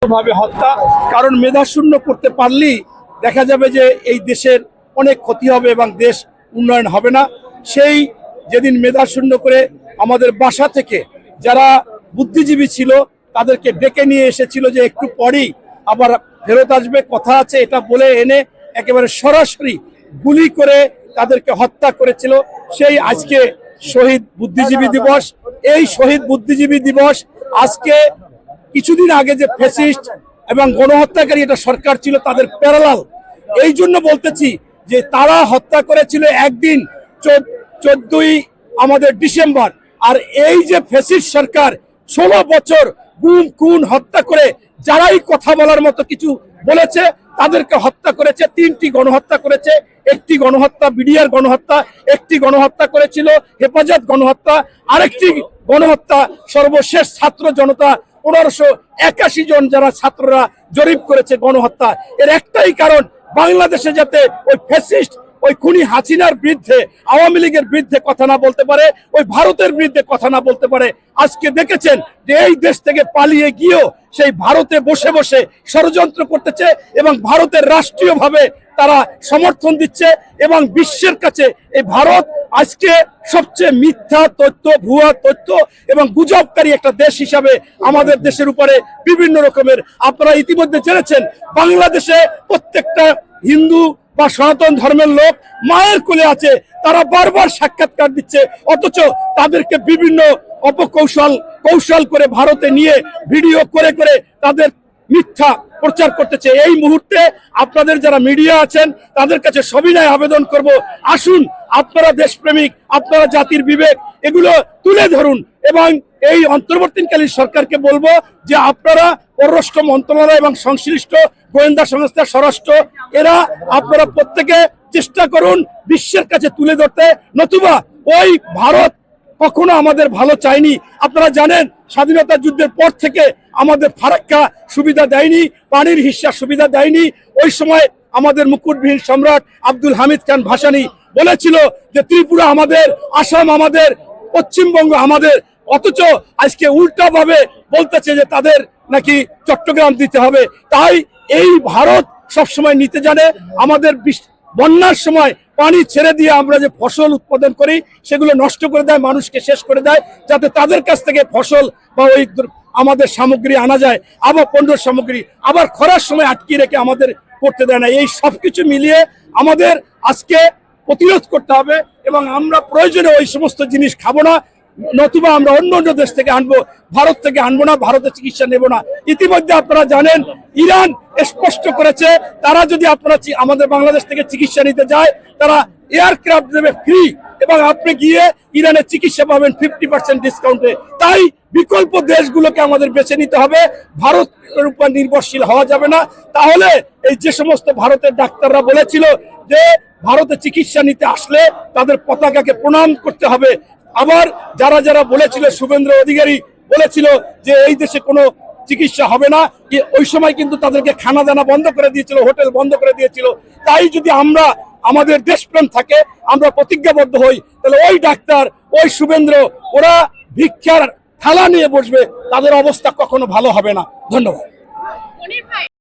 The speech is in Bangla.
ভাবে হত্যা। কারণ মেধাশূন্য করতে পারলেই দেখা যাবে যে এই দেশের অনেক ক্ষতি হবে এবং দেশ উন্নয়ন হবে না। সেই যেদিন মেধাশূন্য করে আমাদের বাসা থেকে যারা বুদ্ধিজীবী ছিল তাদেরকে ডেকে নিয়ে এসেছিল যে একটু পরেই আবার ফেরত আসবে, কথা আছে, এটা বলে এনে একেবারে সরাসরি গুলি করে তাদেরকে হত্যা করেছিল। সেই আজকে শহীদ বুদ্ধিজীবী দিবস। এই শহীদ বুদ্ধিজীবী দিবস আজকে কিছুদিন আগে যে ফ্যাসিস্ট এবং গণহত্যাকারী এটা সরকার ছিল তাদের প্যারালাল। এই জন্য বলতেছি যে তারা হত্যা করেছিল একদিন 14ই আমাদের ডিসেম্বর, আর এই যে ফ্যাসিস্ট সরকার 16 বছর গুম খুন হত্যা করে যারাই কথা বলার মতো কিছু বলেছে তাদেরকে হত্যা করেছে। 3টি গণহত্যা করেছে, একটি গণহত্যা বিডিআর গণহত্যা, একটি গণহত্যা করেছিল হেফাজত গণহত্যা, আরেকটি গণহত্যা সর্বশেষ ছাত্র জনতা 1581 জন যারা ছাত্ররা জরিপ করেছে গণহত্যা। এর একটাই কারণ বাংলাদেশে যাতে ওই ফ্যাসিস্ট ওই খুনি হাসিনার বিরুদ্ধে, আওয়ামী লীগের বিরুদ্ধে কথা না বলতে পারে, ওই ভারতের বিরুদ্ধে কথা না বলতে পারে। আজকে দেখেছেন যে এই দেশ থেকে পালিয়ে গিয়েও সেই ভারতে বসে বসে ষড়যন্ত্র করতেছে এবং ভারতের রাষ্ট্রীয়ভাবে তারা সমর্থন দিচ্ছে এবং বিশ্বের কাছে এই ভারত আজকে সবচেয়ে মিথ্যা তথ্য, ভুয়া তথ্য এবং গুজবকারী একটা দেশ হিসাবে আমাদের দেশের উপরে বিভিন্ন রকমের, আপনারা ইতিমধ্যে জেনেছেন বাংলাদেশে প্রত্যেকটা হিন্দু বা সনাতন ধর্মের লোক মায়ের কোলে আছে, তারা বারবার সাক্ষাৎকার দিচ্ছে, অথচ তাদেরকে বিভিন্ন কৌশল করে ভারতে নিয়ে ভিডিও করে করে তাদের মিথ্যা প্রচার করতেছে। এই মুহূর্তে আপনাদের যারা মিডিয়া আছেন তাদের কাছে সবিনয় আবেদন করব, আসুন আপনারা দেশপ্রেমিক, আপনারা জাতির বিবেক এগুলো তুলে ধরুন এবং এই অন্তর্বর্তীকালীন সরকারকে বলবো যে আপনারা পররাষ্ট্র মন্ত্রণালয় এবং সংশ্লিষ্ট গোয়েন্দা সংস্থা, স্বরাষ্ট্র, এরা আপনারা প্রত্যেকে চেষ্টা করুন বিশ্বের কাছে তুলে ধরতে, নতুবা ওই ভারত কখনো আমাদের ভালো চায়নি। আপনারা জানেন স্বাধীনতা যুদ্ধের পর থেকে আমাদের ফারাক্কা সুবিধা দেয়নি, পানির হিস্সা সুবিধা দেয়নি। ওই সময় আমাদের মুকুটবিহীন সম্রাট আব্দুল হামিদ খান ভাসানী বলেছিল যে ত্রিপুরা আমাদের, আসাম আমাদের, পশ্চিমবঙ্গ আমাদের, অথচ আজকে উল্টা ভাবে বলতেছে যে তাদের নাকি চট্টগ্রাম দিতে হবে। তাই এই ভারত সবসময় নিতে জানে। আমাদের বন্যার সময় পানি ছেড়ে দিয়ে আমরা যে ফসল উৎপাদন করি সেগুলো নষ্ট করে দেয়, মানুষকে শেষ করে দেয়, যাতে তাদের কাছ থেকে ফসল বা ওই আমাদের সামগ্রী আনা যায়, আবার পণ্য সামগ্রী আবার খরার সময় আটকিয়ে রেখে আমাদের করতে দেয় না। এই সবকিছু মিলিয়ে আমাদের আজকে প্রতিরোধ করতে হবে এবং আমরা প্রয়োজনে ওই সমস্ত জিনিস খাবো না, নতুবা আমরা অন্য অন্য দেশ থেকে আনবো, ভারত থেকে আনবো না, ভারতের চিকিৎসা নেব না। ইতিমধ্যে আপনারা জানেন ইরান স্পষ্ট করেছে তারা যদি আপনারা আমাদের বাংলাদেশ থেকে চিকিৎসা নিতে যায় তারা এয়ারক্রাফট দেবে ফ্রি এবং আপনি গিয়ে ইরানের চিকিৎসা পাবেন 50% ডিসকাউন্টে। তাই বিকল্প দেশগুলোকে আমাদের বেছে নিতে হবে, ভারতের উপর নির্ভরশীল হওয়া যাবে না। তাহলে এই যে সমস্ত ভারতের ডাক্তাররা বলেছিল যে ভারতে চিকিৎসা নিতে আসলে তাদের পতাকাকে প্রণাম করতে হবে, আবার যারা যারা বলেছিল, শুভেন্দু অধিকারী বলেছিল যে এই দেশে কোনো চিকিৎসা হবে না, ওই সময় কিন্তু তাদেরকে খানা দানা বন্ধ করে দিয়েছিল, হোটেল বন্ধ করে দিয়েছিল। তাই যদি আমরা আমাদের দেশপ্রেম থাকে, আমরা প্রতিজ্ঞাবদ্ধ হই, তাহলে ওই ডাক্তার, ওই শুভেন্দ্র, ওরা ভিক্ষার থালা নিয়ে বসবে, তাদের অবস্থা কখনো ভালো হবে না। ধন্যবাদ।